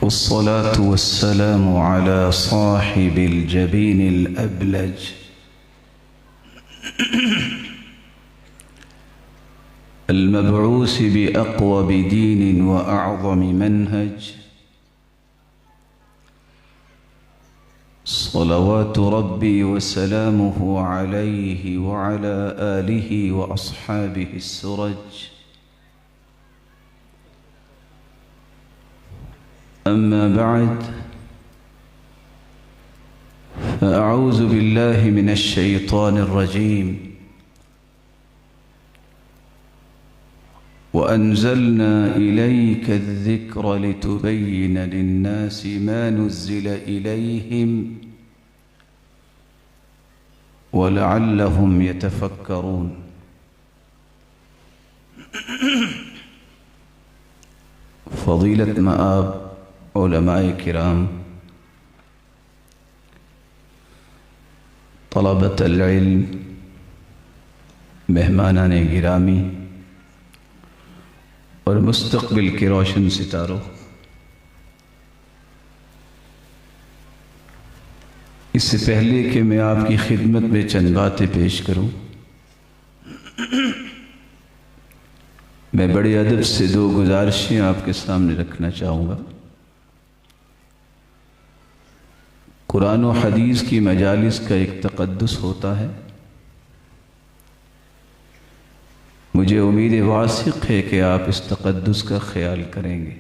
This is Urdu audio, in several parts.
والصلاة والسلام على صاحب الجبين الأبلج المبعوث بأقوم دين وأعظم منهج صلوات ربي وسلامه عليه وعلى آله وأصحابه السرج. أما بعد، فأعوذ بالله من الشيطان الرجيم. وأنزلنا إليك الذكر لتبين للناس ما نزل إليهم ولعلهم يتفكرون. فضيلة مآب علماء کرام، طلبة العلم، مہمانان گرامی اور مستقبل کے روشن ستاروں، اس سے پہلے کہ میں آپ کی خدمت میں چند باتیں پیش کروں، میں بڑے ادب سے دو گزارشیں آپ کے سامنے رکھنا چاہوں گا۔ قرآن و حدیث کی مجالس کا ایک تقدس ہوتا ہے، مجھے امید واثق ہے کہ آپ اس تقدس کا خیال کریں گے،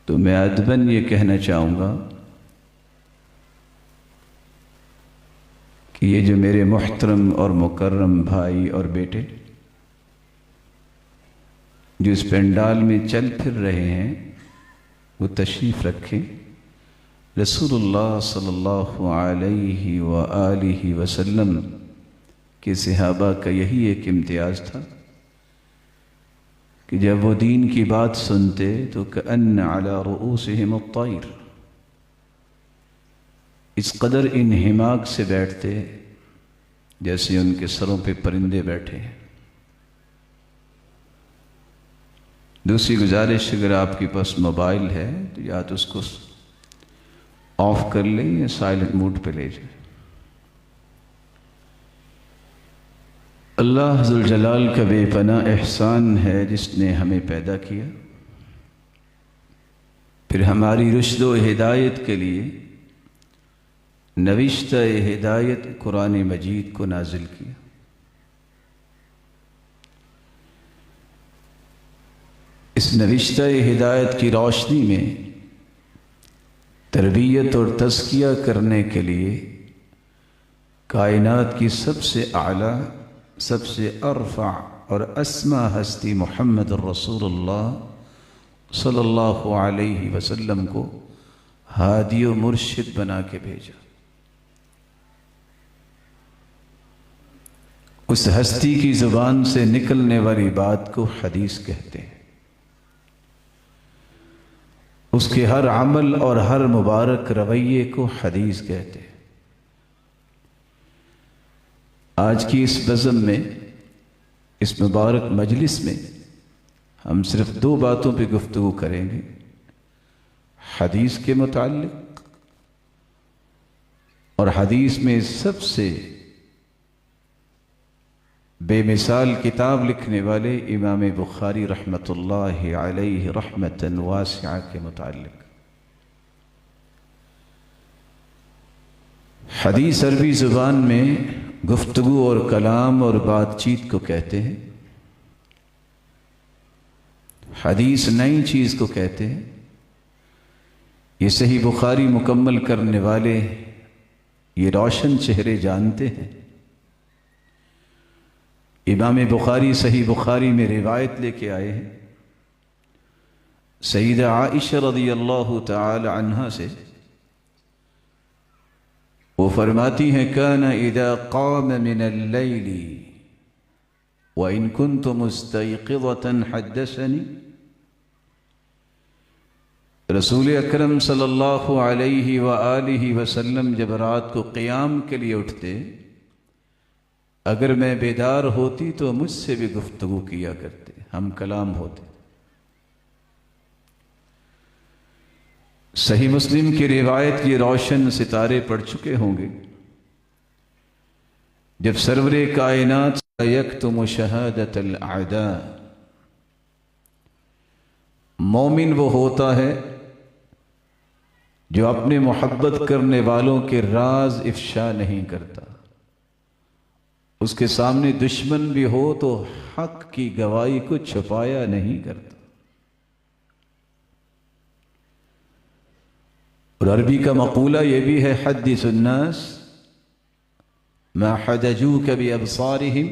تو میں ادباً یہ کہنا چاہوں گا کہ یہ جو میرے محترم اور مکرم بھائی اور بیٹے جو اس پنڈال میں چل پھر رہے ہیں، وہ تشریف رکھیں۔ رسول اللہ صلی اللہ علیہ وآلہ وسلم کے صحابہ کا یہی ایک امتیاز تھا کہ جب وہ دین کی بات سنتے تو کأن علی رؤوسہم الطیر، اس قدر انہماک سے بیٹھتے جیسے ان کے سروں پہ پرندے بیٹھے ہیں۔ دوسری گزارش، اگر آپ کے پاس موبائل ہے تو یا تو اس کو آف کر لیں یا سائلنٹ موڈ پہ لے جائیں۔ اللہ ذوالجلال کا بے پناہ احسان ہے جس نے ہمیں پیدا کیا، پھر ہماری رشد و ہدایت کے لیے نوشتہ ہدایت قرآن مجید کو نازل کیا۔ اس نوشتہ ہدایت کی روشنی میں تربیت اور تزکیہ کرنے کے لیے کائنات کی سب سے اعلیٰ، سب سے ارفع اور اسما ہستی محمد الرسول اللہ صلی اللہ علیہ وسلم کو ہادی و مرشد بنا کے بھیجا۔ اس ہستی کی زبان سے نکلنے والی بات کو حدیث کہتے ہیں، اس کے ہر عمل اور ہر مبارک رویے کو حدیث کہتے ہیں۔ آج کی اس بزم میں، اس مبارک مجلس میں ہم صرف دو باتوں پہ گفتگو کریں گے، حدیث کے متعلق اور حدیث میں سب سے بے مثال کتاب لکھنے والے امام بخاری رحمۃ اللہ علیہ رحمۃ واسعہ کے متعلق۔ حدیث عربی زبان میں گفتگو اور کلام اور بات چیت کو کہتے ہیں، حدیث نئی چیز کو کہتے ہیں۔ یہ صحیح بخاری مکمل کرنے والے یہ روشن چہرے جانتے ہیں۔ امام بخاری صحیح بخاری میں روایت لے کے آئے ہیں سیدہ عائشہ رضی اللہ تعالی عنہا سے، وہ فرماتی ہیں کان اذا قام من اللیل وان كنت مستيقظة حدثني، رسول اکرم صلی اللہ علیہ وآلہ وسلم جب رات کو قیام کے لیے اٹھتے، اگر میں بیدار ہوتی تو مجھ سے بھی گفتگو کیا کرتے، ہم کلام ہوتے۔ صحیح مسلم کی روایت یہ روشن ستارے پڑ چکے ہوں گے جب سرور کائنات یکتم شہادت الاعداء، مومن وہ ہوتا ہے جو اپنے محبت کرنے والوں کے راز افشا نہیں کرتا، اس کے سامنے دشمن بھی ہو تو حق کی گواہی کو چھپایا نہیں کرتا۔ اور عربی کا مقولہ یہ بھی ہے حدث الناس ما حدجوک بابصارہم،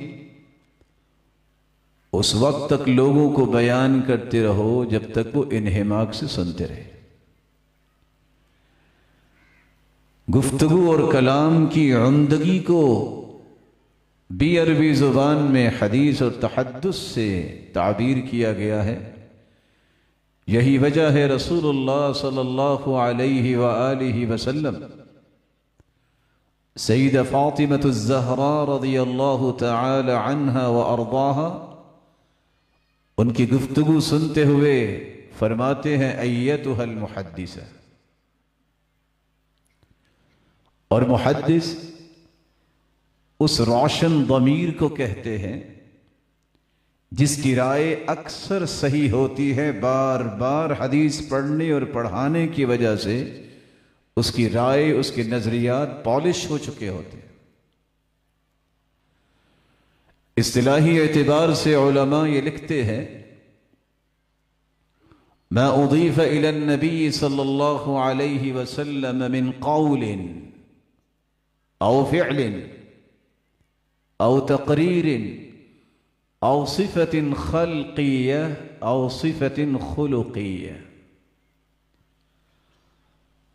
اس وقت تک لوگوں کو بیان کرتے رہو جب تک وہ انہماک سے سنتے رہے۔ گفتگو اور کلام کی عمدگی کو بھی عربی زبان میں حدیث اور تحدث سے تعبیر کیا گیا ہے۔ یہی وجہ ہے رسول اللہ صلی اللہ علیہ وآلہ وسلم سیدہ فاطمۃ الزہراء رضی اللہ تعالی عنہا وارضاہا ان کی گفتگو سنتے ہوئے فرماتے ہیں ایتھا المحدثہ، اور محدث اس روشن ضمیر کو کہتے ہیں جس کی رائے اکثر صحیح ہوتی ہے، بار بار حدیث پڑھنے اور پڑھانے کی وجہ سے اس کی رائے، اس کے نظریات پالش ہو چکے ہوتے ہیں۔ اصطلاحی اعتبار سے علماء یہ لکھتے ہیں ما اضیف الی النبی صلی اللہ علیہ وسلم من قول او فعل او تقریر او صفت خلقیہ او صفت خلقیہ،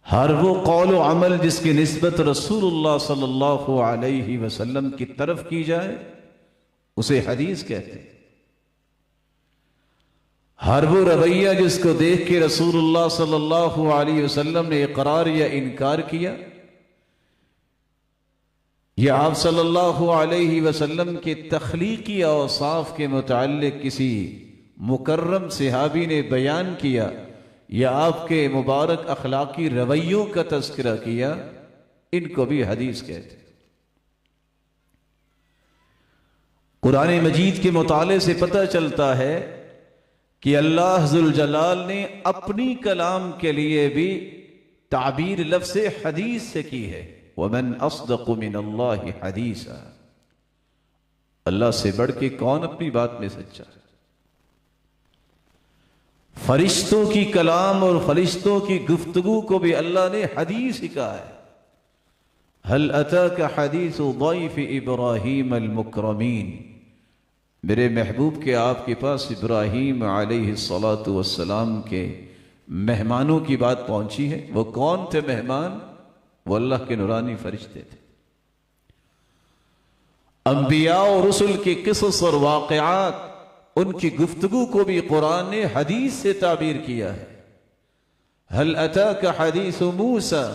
ہر وہ قول و عمل جس کی نسبت رسول اللہ صلی اللہ علیہ وسلم کی طرف کی جائے اسے حدیث کہتے ہیں۔ ہر وہ رویہ جس کو دیکھ کے رسول اللہ صلی اللہ علیہ وسلم نے اقرار یا انکار کیا، یا آپ صلی اللہ علیہ وسلم کے تخلیقی اوصاف کے متعلق کسی مکرم صحابی نے بیان کیا، یا آپ کے مبارک اخلاقی رویوں کا تذکرہ کیا، ان کو بھی حدیث کہتے ہیں۔ قرآن مجید کے مطالعے سے پتہ چلتا ہے کہ اللہ ذوالجلال نے اپنی کلام کے لیے بھی تعبیر لفظ حدیث سے کی ہے۔ وَمَنْ أَصْدَقُ مِنَ اللَّهِ حَدِيثًا، اللہ سے بڑھ کے کون اپنی بات میں سچا ہے؟ فرشتوں کی کلام اور فرشتوں کی گفتگو کو بھی اللہ نے حدیث ہی کہا ہے۔ هَلْ أَتَاكَ حَدِيثُ ضَيْفِ إِبْرَاهِيمَ الْمُكْرَمِينَ، میرے محبوب کے آپ کے پاس ابراہیم علیہ السلام کے مہمانوں کی بات پہنچی ہے۔ وہ کون تھے مہمان؟ وہ اللہ کے نورانی فرشتے تھے۔ انبیاء اور رسل کے قصص اور واقعات، ان کی گفتگو کو بھی قرآن نے حدیث سے تعبیر کیا ہے۔ هل اتاک حدیث موسیٰ،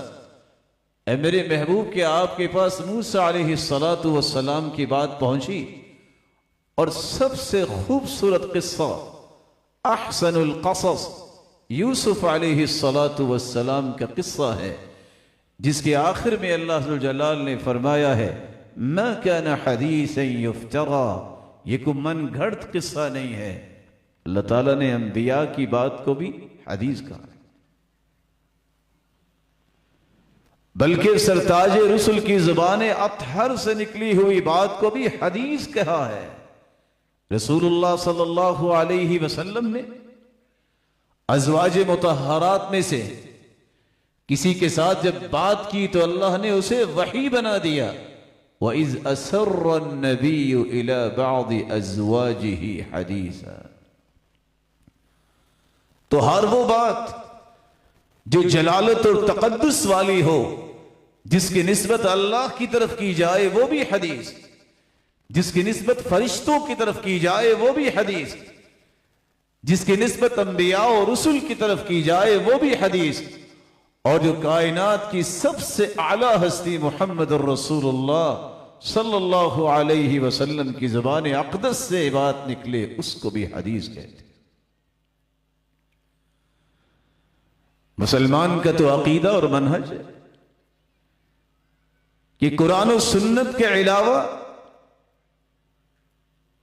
اے میرے محبوب کے آپ کے پاس موسیٰ علیہ السلام کی بات پہنچی، اور سب سے خوبصورت قصہ، احسن القصص، یوسف علیہ السلام کا قصہ ہے، جس کے آخر میں اللہ ذوالجلال نے فرمایا ہے ما کان حدیثا یفترا، یہ کوئی من گھڑت قصہ نہیں ہے۔ اللہ تعالیٰ نے انبیاء کی بات کو بھی حدیث کہا ہے، بلکہ سرتاج رسل کی زبان اطہر سے نکلی ہوئی بات کو بھی حدیث کہا ہے۔ رسول اللہ صلی اللہ علیہ وسلم نے ازواج مطہرات میں سے کسی کے ساتھ جب بات کی تو اللہ نے اسے وحی بنا دیا۔ وَإِذْ أَسَرَّ النَّبِيُّ إِلَى بَعْضِ أَزْوَاجِهِ حَدِيثًا، تو ہر وہ بات جو جلالت اور تقدس والی ہو، جس کی نسبت اللہ کی طرف کی جائے وہ بھی حدیث، جس کی نسبت فرشتوں کی طرف کی جائے وہ بھی حدیث، جس کی نسبت انبیاء اور رسل کی طرف کی جائے وہ بھی حدیث، اور جو کائنات کی سب سے اعلیٰ ہستی محمد الرسول اللہ صلی اللہ علیہ وسلم کی زبان اقدس سے بات نکلے اس کو بھی حدیث کہتے ہیں۔ مسلمان کا تو عقیدہ اور منہج ہے کہ قرآن و سنت کے علاوہ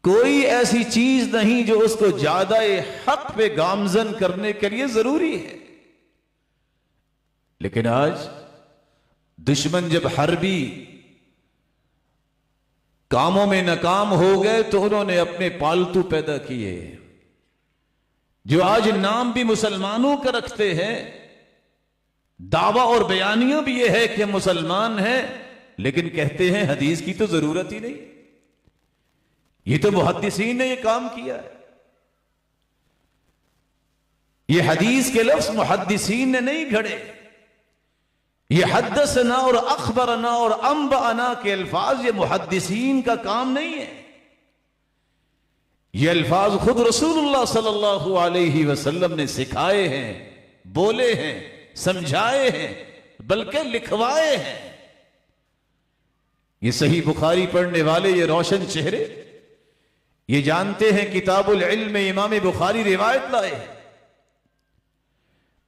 کوئی ایسی چیز نہیں جو اس کو زیادہ حق پہ گامزن کرنے کے لیے ضروری ہے. لیکن آج دشمن جب حربی کاموں میں ناکام ہو گئے تو انہوں نے اپنے پالتو پیدا کیے جو آج نام بھی مسلمانوں کا رکھتے ہیں. دعویٰ اور بیانیہ بھی یہ ہے کہ مسلمان ہیں لیکن کہتے ہیں حدیث کی تو ضرورت ہی نہیں. یہ تو محدثین نے یہ کام کیا ہے. یہ حدیث کے لفظ محدثین نے نہیں گھڑے. یہ حدثنا اور اخبرنا اور انبأنا کے الفاظ یہ محدثین کا کام نہیں ہے. یہ الفاظ خود رسول اللہ صلی اللہ علیہ وسلم نے سکھائے ہیں, بولے ہیں, سمجھائے ہیں, بلکہ لکھوائے ہیں. یہ صحیح بخاری پڑھنے والے یہ روشن چہرے یہ جانتے ہیں کتاب العلم میں امام بخاری روایت لائے.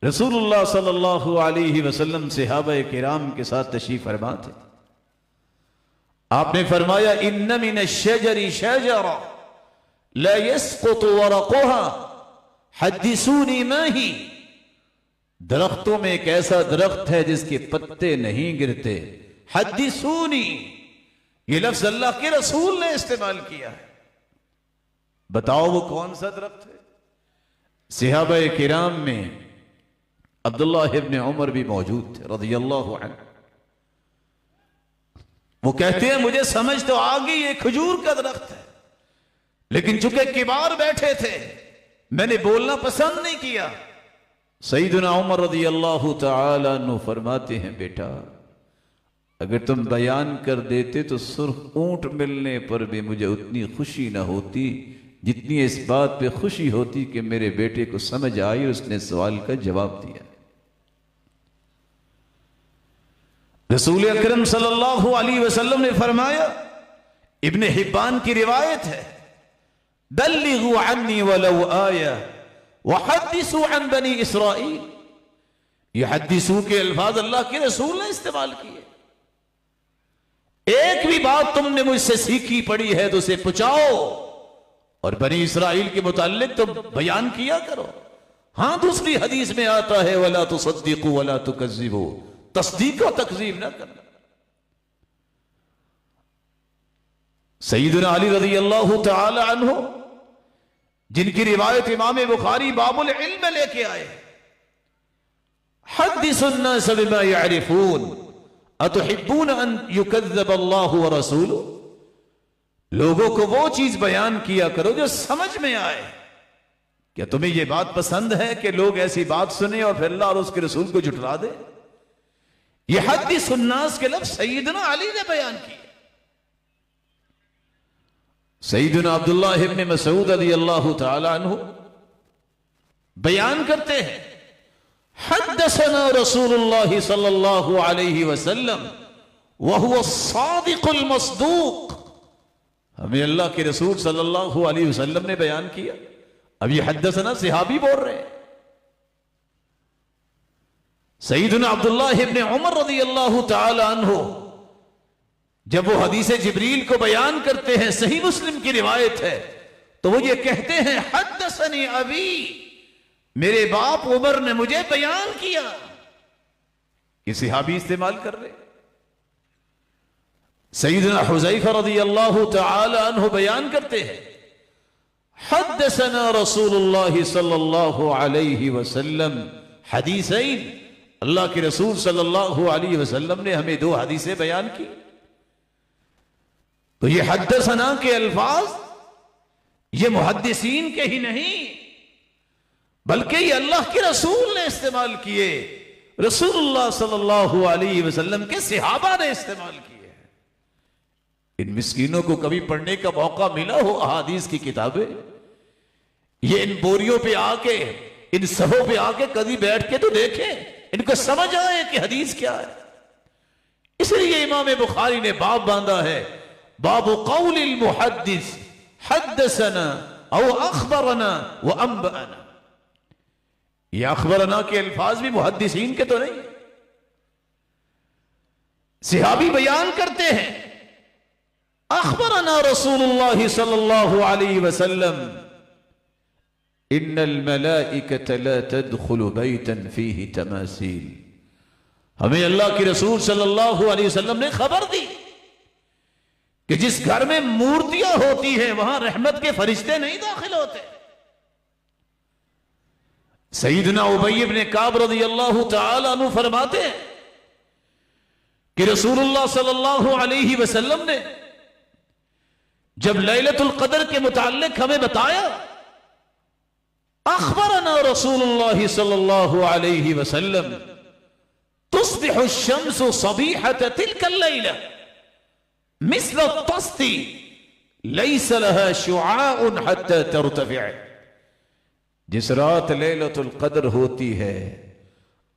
رسول اللہ صلی اللہ علیہ وسلم صحابہ کرام کے ساتھ تشریف فرما تھے. آپ نے فرمایا ان من الشجر شجرا لا يسقط ورقها حدثوني ما هي. درختوں میں ایک ایسا درخت ہے جس کے پتے نہیں گرتے. حدثونی, یہ لفظ اللہ کے رسول نے استعمال کیا ہے. بتاؤ وہ کون سا درخت ہے؟ صحابہ کرام میں عبداللہ ابن عمر بھی موجود تھے رضی اللہ عنہ. وہ کہتے ہیں مجھے سمجھ تو آ گئی یہ کھجور کا درخت ہے, لیکن چونکہ کبار بیٹھے تھے میں نے بولنا پسند نہیں کیا. سیدنا عمر رضی اللہ تعالی عنہ فرماتے ہیں بیٹا اگر تم بیان کر دیتے تو سرخ اونٹ ملنے پر بھی مجھے اتنی خوشی نہ ہوتی جتنی اس بات پہ خوشی ہوتی کہ میرے بیٹے کو سمجھ آئی اور اس نے سوال کا جواب دیا. رسول اکرم صلی اللہ علیہ وسلم نے فرمایا, ابن حبان کی روایت ہے, بلغوا عنی ولو آیہ وحدثوا عن بنی اسرائیل. یہ حدثوا کے الفاظ اللہ کے رسول نے استعمال کیے. ایک بھی بات تم نے مجھ سے سیکھی پڑی ہے تو اسے پہنچاؤ اور بنی اسرائیل کے متعلق تم بیان کیا کرو. ہاں دوسری حدیث میں آتا ہے وَلَا تُصَدِّقُوا وَلَا تُكَذِّبُوا, تصدیق و تکذیب نہ کرنا. سیدنا علی رضی اللہ تعالی عنہ جن کی روایت امام بخاری باب العلم میں لے کے آئے, حدثوا الناس بما يعرفون اتحبون ان يكذب اللہ ورسولہ. لوگوں کو وہ چیز بیان کیا کرو جو سمجھ میں آئے. کیا تمہیں یہ بات پسند ہے کہ لوگ ایسی بات سنیں اور پھر اللہ اور اس کے رسول کو جھٹلا دے؟ یہ حدیث الناس کے لفظ سیدنا علی نے بیان کیے. سیدنا عبداللہ ابن مسعود رضی اللہ تعالی عنہ بیان کرتے ہیں حدثنا رسول اللہ صلی اللہ علیہ وسلم وهو الصادق المصدوق. ہمیں اللہ کے رسول صلی اللہ علیہ وسلم نے بیان کیا. اب یہ حدثنا صحابی بول رہے ہیں. سیدنا عبداللہ ابن عمر رضی اللہ تعالی عنہ جب وہ حدیث جبریل کو بیان کرتے ہیں, صحیح مسلم کی روایت ہے, تو وہ یہ کہتے ہیں حدثنی ابی, میرے باپ عمر نے مجھے بیان کیا. یہ صحابی استعمال کر رہے. سیدنا حذیفہ رضی اللہ تعالی عنہ بیان کرتے ہیں حدثنا رسول اللہ صلی اللہ علیہ وسلم حدیثین. اللہ کے رسول صلی اللہ علیہ وسلم نے ہمیں 2 حدیثیں بیان کی. تو یہ حدثنا کے الفاظ یہ محدثین کے ہی نہیں بلکہ یہ اللہ کے رسول نے استعمال کیے. رسول اللہ صلی اللہ علیہ وسلم کے صحابہ نے استعمال کیے. ان مسکینوں کو کبھی پڑھنے کا موقع ملا ہو احادیث کی کتابیں, یہ ان بوریوں پہ آ کے ان صفوں پہ آ کے کبھی بیٹھ کے تو دیکھیں, ان کو سمجھ آئے کہ حدیث کیا ہے. اس لیے امام بخاری نے باب باندھا ہے باب قول المحدث حدثنا او اخبرنا وانبأنا. یہ اخبرنا کے الفاظ بھی محدثین کے تو نہیں، صحابی بیان کرتے ہیں اخبرنا رسول اللہ صلی اللہ علیہ وسلم ان الملائکۃ لا تدخل بیتا فیہ تماثیل، ہمیں اللہ کے رسول صلی اللہ علیہ وسلم نے خبر دی کہ جس گھر میں مورتیاں ہوتی ہیں وہاں رحمت کے فرشتے نہیں داخل ہوتے۔ سیدنا ابی بن کعب رضی اللہ تعالی عنہ فرماتے ہیں کہ رسول اللہ صلی اللہ علیہ وسلم نے جب لیلۃ القدر کے متعلق ہمیں بتایا، اخبرنا رسول اللہ صلی اللہ علیہ وسلم تصبح الشمس صبیحۃ تلک اللیلہ مثل الطست لیس لها شعاع حتى ترتفع، جس رات لیلۃ القدر ہوتی ہے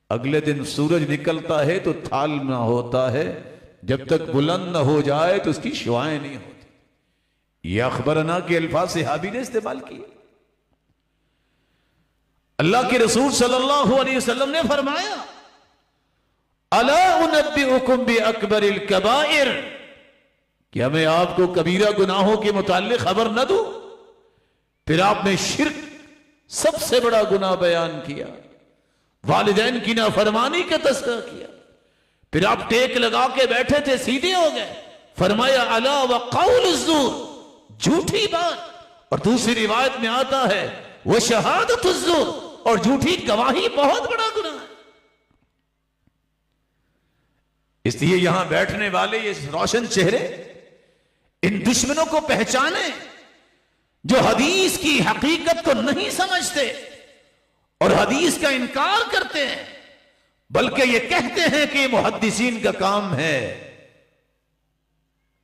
اگلے دن سورج نکلتا ہے تو تھالنا ہوتا ہے، جب تک بلند نہ ہو جائے تو اس کی شعاعیں نہیں ہوتی۔ یہ اخبرنا کے الفاظ صحابی نے استعمال کیے۔ اللہ کے رسول صلی اللہ علیہ وسلم نے فرمایا الا انبئکم باکبر الکبائر، کیا میں آپ کو کبیرہ گناہوں کے متعلق خبر نہ دوں؟ پھر آپ نے شرک سب سے بڑا گناہ بیان کیا، والدین کی نافرمانی کا تذکرہ کیا، پھر آپ ٹیک لگا کے بیٹھے تھے سیدھے ہو گئے، فرمایا الا وقول الزور، جھوٹی بات، اور دوسری روایت میں آتا ہے وشہادۃ الزور، اور جھوٹی گواہی بہت بڑا گناہ ہے۔ اس لیے یہاں بیٹھنے والے یہ روشن چہرے ان دشمنوں کو پہچانے جو حدیث کی حقیقت کو نہیں سمجھتے اور حدیث کا انکار کرتے ہیں، بلکہ یہ کہتے ہیں کہ یہ محدثین کا کام ہے۔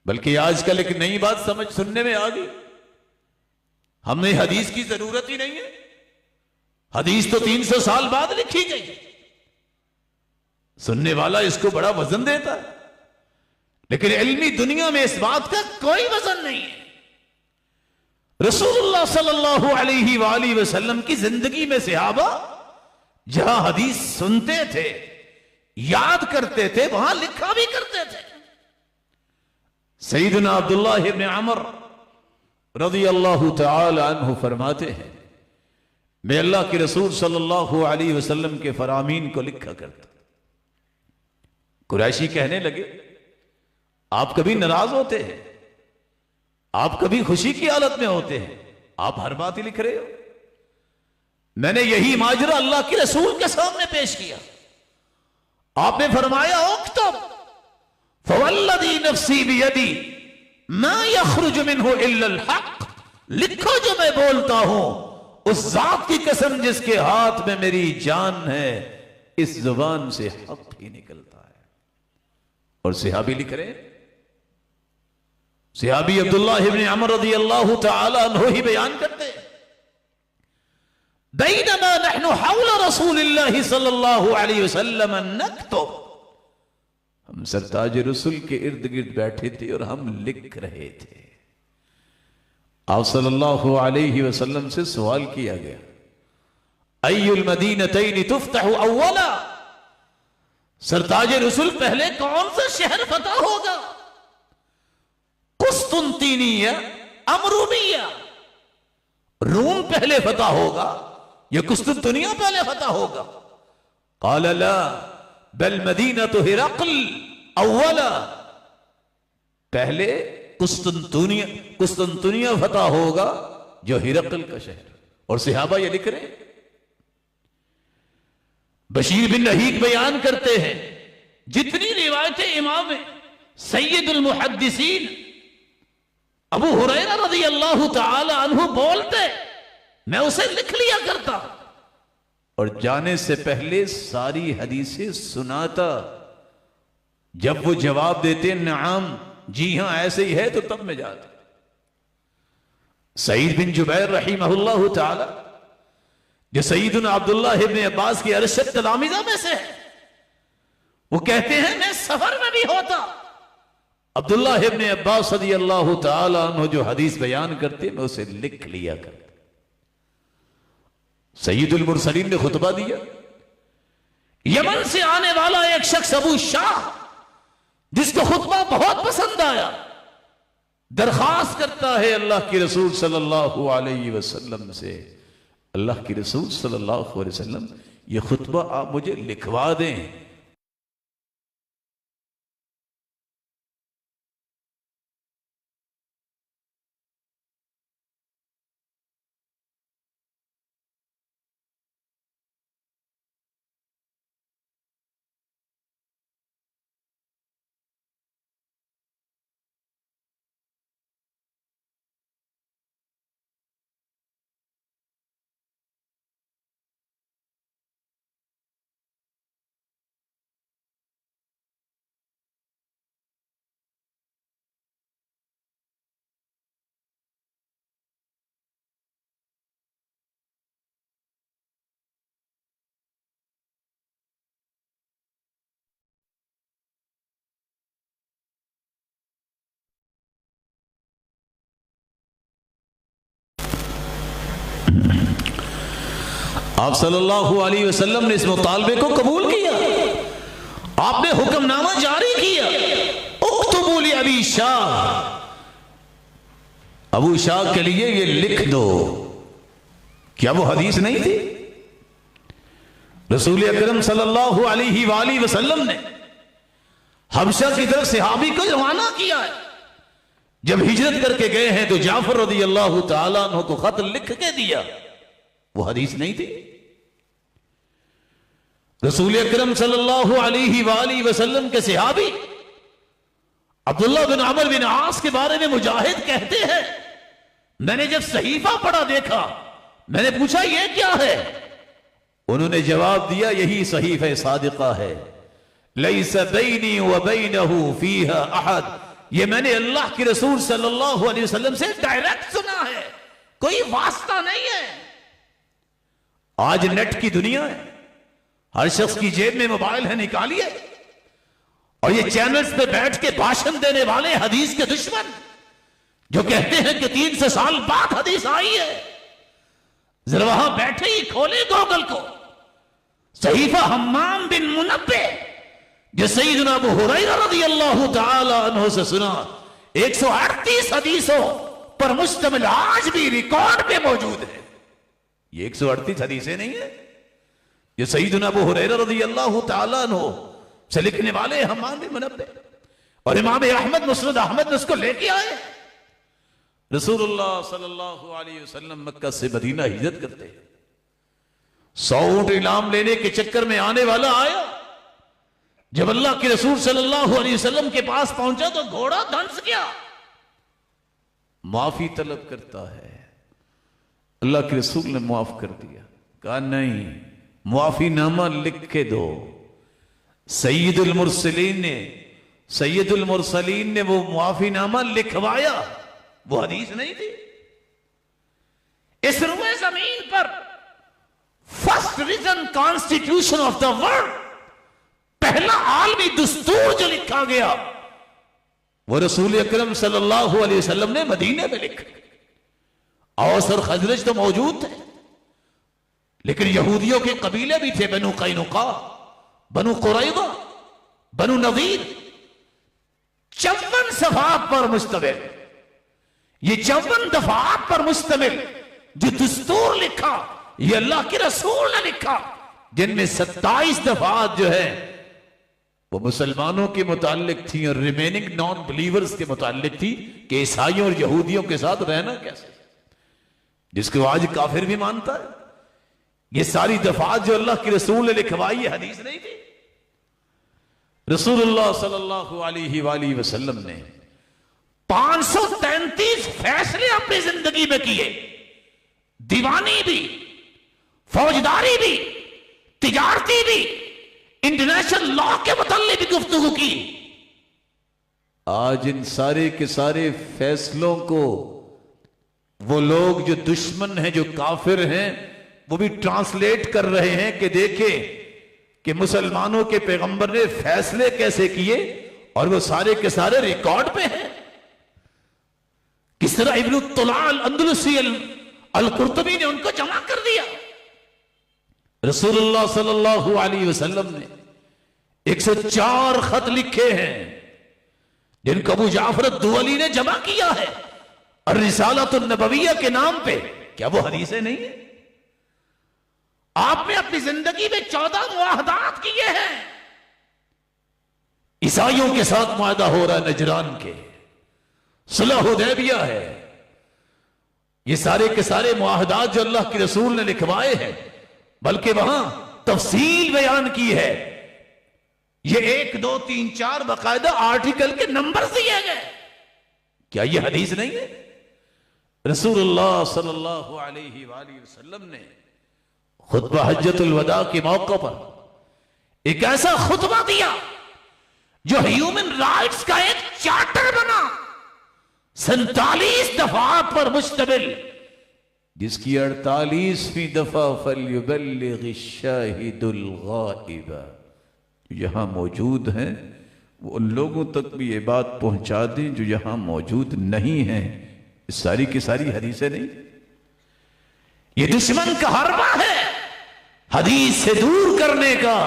بلکہ آج کل ایک نئی بات سننے میں آ گئی، ہم نے حدیث کی ضرورت ہی نہیں ہے، حدیث تو 300 سال بعد لکھی گئی۔ سننے والا اس کو بڑا وزن دیتا ہے، لیکن علمی دنیا میں اس بات کا کوئی وزن نہیں ہے۔ رسول اللہ صلی اللہ علیہ وآلہ وسلم کی زندگی میں صحابہ جہاں حدیث سنتے تھے، یاد کرتے تھے، وہاں لکھا بھی کرتے تھے۔ سیدنا عبداللہ ابن عمر رضی اللہ تعالی عنہ فرماتے ہیں میں اللہ کے رسول صلی اللہ علیہ وسلم کے فرامین کو لکھا کرتا۔ قریشی کہنے لگے آپ کبھی ناراض ہوتے ہیں، آپ کبھی خوشی کی حالت میں ہوتے ہیں، آپ ہر بات ہی لکھ رہے ہو۔ میں نے یہی ماجرا اللہ کے رسول کے سامنے پیش کیا، آپ نے فرمایا اکتب فوالذی نفسی بیدی ما یخرج منہ الا الحق، لکھو جو میں بولتا ہوں اس ذات کی قسم جس کے ہاتھ میں میری جان ہے، اس زبان سے حق ہی نکلتا ہے۔ اور صحابی لکھ رہے ہیں، صحابی عبداللہ ابن عمر رضی اللہ تعالی عنہ ہی بیان کرتے ہیں بینما نحن حول رسول اللہ صلی اللہ علیہ وسلم نکتب، ہم سرتاج رسول کے ارد گرد بیٹھے تھے اور ہم لکھ رہے تھے۔ آپ صلی اللہ علیہ وسلم سے سوال کیا گیا ای المدینتین تفتح اولا، سرتاج رسول پہلے کون سا شہر فتح ہوگا؟ قسطنطینیہ ام رومیہ، روم پہلے فتح ہوگا یا قسطنطنیہ پہلے فتح ہوگا؟ قال لا بل مدینۃ ہرقل اولا، پہلے قسطنطنیہ فتح ہوگا جو ہرقل کا شہر۔ اور صحابہ یہ لکھ رہے ہیں۔ بشیر بن لہیق بیان کرتے ہیں جتنی روایتیں امام سید المحدثین ابو ہریرہ رضی اللہ تعالی عنہ بولتے میں اسے لکھ لیا کرتا اور جانے سے پہلے ساری حدیثیں سناتا، جب وہ جواب دیتے نعم جی ہاں ایسے ہی ہے تو تب میں جاتا۔ سعید بن جبیر رحمہ اللہ تعالی جو سیدنا عبداللہ ابن عباس کی ارشد تلامذہ میں سے ہے، وہ کہتے ہیں میں سفر میں بھی ہوتا، عبداللہ ابن عباس رضی اللہ تعالی عنہ جو حدیث بیان کرتے میں اسے لکھ لیا کرتا۔ سید المرسلین نے خطبہ دیا. یمن سے آنے والا ایک شخص ابو شاہ جس کو خطبہ بہت پسند آیا درخواست کرتا ہے اللہ کے رسول صلی اللہ علیہ وسلم سے, اللہ کے رسول صلی اللہ علیہ وسلم یہ خطبہ آپ مجھے لکھوا دیں. آپ صلی اللہ علیہ وسلم نے اس مطالبے کو قبول کیا. آپ نے حکم نامہ جاری کیا, اکتبوا لابی شاہ, ابو شاہ کے لیے یہ لکھ دو. کیا وہ حدیث نہیں تھی؟ رسول اکرم صلی اللہ علیہ وآلہ وسلم نے حبشہ کی طرف صحابی کو روانہ کیا ہے. جب ہجرت کر کے گئے ہیں تو جعفر رضی اللہ تعالیٰ عنہ کو خط لکھ کے دیا. وہ حدیث نہیں تھی؟ رسول اکرم صلی اللہ علیہ وآلہ وسلم کے صحابی عبداللہ بن عمر بن عاص کے بارے میں مجاہد کہتے ہیں, میں نے جب صحیفہ پڑھا دیکھا, میں نے پوچھا یہ کیا ہے؟ انہوں نے جواب دیا یہی صحیفہ صادقہ ہے. لیس بینی وبینہ فیہا احد, یہ میں نے اللہ کے رسول صلی اللہ علیہ وسلم سے ڈائریکٹ سنا ہے, کوئی واسطہ نہیں ہے. آج نیٹ کی دنیا ہے, ہر شخص کی جیب میں موبائل ہے, نکالیے, اور یہ چینلز پہ بیٹھ کے بھاشن دینے والے حدیث کے دشمن جو کہتے ہیں کہ 300 سال بعد حدیث آئی ہے, ذرا وہاں بیٹھے ہی کھولے گوگل کو, صحیفہ حمام بن منبہ جو سیدنا ابو ہریرہ رضی اللہ تعالی عنہ سے سنا, 138 حدیثوں پر مشتمل آج بھی ریکارڈ پہ موجود ہے. یہ 138 حدیثیں نہیں ہیں, یہ سیدنا ابو ہریرہ رضی اللہ تعالیٰ عنہ سے لکھنے والے حمام بن منبہ, اور امام احمد مسند احمد نے اس کو لے کے آئے. رسول اللہ صلی اللہ علیہ وسلم مکہ سے مدینہ ہجرت کرتے ہیں. 100 اونٹ انعام لینے کے چکر میں آنے والا آیا, جب اللہ کے رسول صلی اللہ علیہ وسلم کے پاس پہنچا تو گھوڑا دھنس گیا, معافی طلب کرتا ہے. اللہ کے رسول نے معاف کر دیا, کہا نہیں, معافی نامہ لکھ کے دو. سید المرسلین نے وہ معافی نامہ لکھوایا, وہ حدیث نہیں تھی. اس روئے زمین پر first reason constitution of the world, پہلا عالمی دستور جو لکھا گیا وہ رسول اکرم صلی اللہ علیہ وسلم نے مدینے میں لکھا. اوس اور خزرج تو موجود تھے, لیکن یہودیوں کے قبیلے بھی تھے, بنو قینقاع, بنو قریظہ, بنو نذیر. 54 صفحات پر مشتمل, یہ 54 دفعات پر مشتمل جو دستور لکھا یہ اللہ کے رسول نے لکھا, جن میں 27 دفعات جو ہے وہ مسلمانوں کے متعلق تھی اور ریمیننگ نان بلیورز کے متعلق تھی کہ عیسائیوں اور یہودیوں کے ساتھ رہنا کیسے, جس کو آج کافر بھی مانتا ہے. یہ ساری دفعات جو اللہ کے رسول نے لکھوائی یہ حدیث نہیں تھی. رسول اللہ صلی اللہ علیہ وآلہ وسلم نے 533 فیصلے اپنی زندگی میں کیے, دیوانی بھی, فوجداری بھی, تجارتی بھی, انٹرنیشنل لا کے متعلق بھی گفتگو کی. آج ان سارے کے سارے فیصلوں کو وہ لوگ جو دشمن ہیں, جو کافر ہیں, وہ بھی ٹرانسلیٹ کر رہے ہیں کہ دیکھیں کہ مسلمانوں کے پیغمبر نے فیصلے کیسے کیے, اور وہ سارے کے سارے ریکارڈ پہ ہیں. کس طرح ابن الطلاع الاندلسی القرطبی نے ان کو جمع کر دیا. رسول اللہ صلی اللہ علیہ وسلم نے 104 خط لکھے ہیں جن کو ابو جعفر الدولی نے جمع کیا ہے الرسالۃ النبویہ کے نام پہ. کیا وہ حدیثیں نہیں ہیں؟ آپ نے اپنی زندگی میں 14 معاہدات کیے ہیں. عیسائیوں کے ساتھ معاہدہ ہو رہا ہے نجران کے، صلح حدیبیہ ہے. یہ سارے کے سارے معاہدات جو اللہ کے رسول نے لکھوائے ہیں، بلکہ وہاں تفصیل بیان کی ہے. یہ 1 2 3 4 باقاعدہ آرٹیکل کے نمبر دیے گئے. کیا یہ حدیث نہیں ہے؟ رسول اللہ صلی اللہ علیہ وآلہ وسلم نے خطبہ حجۃ الوداع کے موقع پر ایک ایسا خطبہ دیا جو ہیومن رائٹس کا ایک چارٹر بنا، 47 دفعات پر مشتمل، جس کی 48ویں دفعہ فَلْيُبَلِّغِ الشَّاهِدُ الْغَائِبَ. یہاں موجود ہیں وہ ان لوگوں تک بھی یہ بات پہنچا دیں جو یہاں موجود نہیں ہیں. اس ساری کی ساری حدیثیں نہیں، یہ دشمن کا حربہ ہے حدیث سے دور کرنے کا.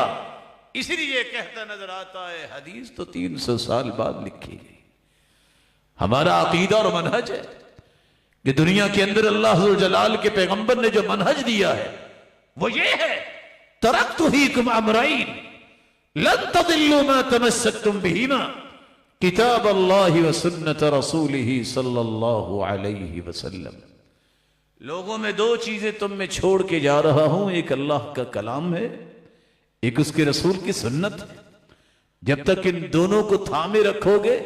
اسی لیے کہتا نظر آتا ہے حدیث تو 300 سال بعد لکھی گئی. ہمارا عقیدہ اور منہج ہے کہ دنیا کے اندر اللہ ذو الجلال کے پیغمبر نے جو منہج دیا ہے وہ یہ ہے، ترکت فیکم امرین لن تضلوا ما تمسکتم بہما کتاب اللہ و سنت رسولہ صلی اللہ علیہ وسلم. لوگوں میں 2 چیزیں تم میں چھوڑ کے جا رہا ہوں، ایک اللہ کا کلام ہے، ایک اس کے رسول کی سنت ہے. جب تک ان دونوں کو تھامے رکھو گے